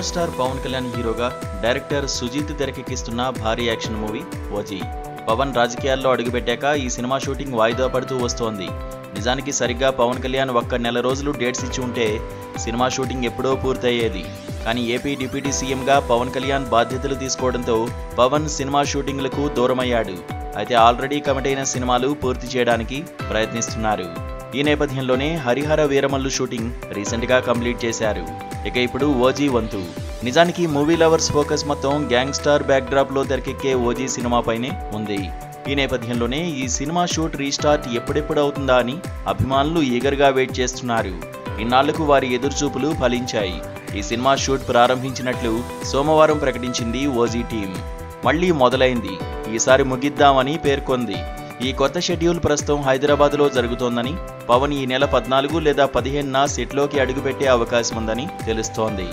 Power star Pawan Kalyan హీరోగా director Sujith తెరకెక్కిస్తున్న భారీ action movie OG. Pawan రాజకీయాల్లో అడుగుపెట్టాక ఈ సినిమా షూటింగ్ వాయిదా పడుతూ వస్తోంది. నిజానికి సరిగ్గా పవన్ కళ్యాణ్ ఒక్క నెల రోజులు డేట్స్ ఇచ్చి ఉంటే సినిమా షూటింగ్ ఎప్పుడో పూర్తయ్యేది. కానీ ఏపీ డిప్యూటీ సీఎంగా పవన్ కళ్యాణ్ బాధ్యతలు తీసుకోవడంతో పవన్ సినిమా షూటింగ్లకు దూరమయ్యాడు. అయితే ఆల్రెడీ కమిట్ అయిన సినిమాలు పూర్తి చేయడానికి ప్రయత్నిస్తున్నారు. ఈ నేపథ్యంలోనే హరిహర వీరమల్లు షూటింగ్ రీసెంట్గా కంప్లీట్ చేశారు. ఇక ఇప్పుడు ఓజీ వంతు. నిజానికి మూవీ లవర్స్ ఫోకస్ మొత్తం గ్యాంగ్స్టార్ బ్యాక్డ్రాప్లో తెరకెక్కే ఓజీ సినిమాపైనే ఉంది. ఈ నేపథ్యంలోనే ఈ సినిమా షూట్ రీస్టార్ట్ ఎప్పుడెప్పుడు అవుతుందా అని అభిమానులు ఈగర్గా వెయిట్ చేస్తున్నారు. ఇన్నాళ్లకు వారి ఎదురుచూపులు ఫలించాయి. ఈ సినిమా షూట్ ప్రారంభించినట్లు సోమవారం ప్రకటించింది ఓజీ టీం. మళ్లీ మొదలైంది, ఈసారి ముగిద్దామని పేర్కొంది. ఈ కొత్త షెడ్యూల్ ప్రస్తుతం హైదరాబాద్లో జరుగుతోందని, పవన్ ఈ నెల 14 లేదా 15న సెట్లోకి అడుగుపెట్టే అవకాశం ఉందని తెలుస్తోంది.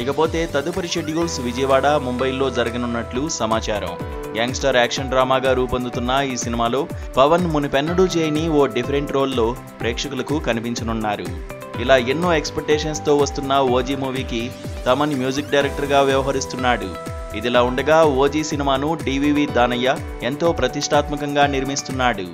ఇకపోతే తదుపరి షెడ్యూల్స్ విజయవాడ, ముంబైలో జరగనున్నట్లు సమాచారం. గ్యాంగ్స్టర్ యాక్షన్ డ్రామాగా రూపొందుతున్న ఈ సినిమాలో పవన్ మునిపెన్నడూ చేయని ఓ డిఫరెంట్ రోల్లో ప్రేక్షకులకు కనిపించనున్నారు. ఇలా ఎన్నో ఎక్స్పెక్టేషన్స్తో వస్తున్న ఓజీ మూవీకి తమన్ మ్యూజిక్ డైరెక్టర్గా వ్యవహరిస్తున్నాడు. ఇదిలా ఉండగా ఓజీ సినిమాను డివివి దానయ్య ఎంతో ప్రతిష్టాత్మకంగా నిర్మిస్తున్నాడు.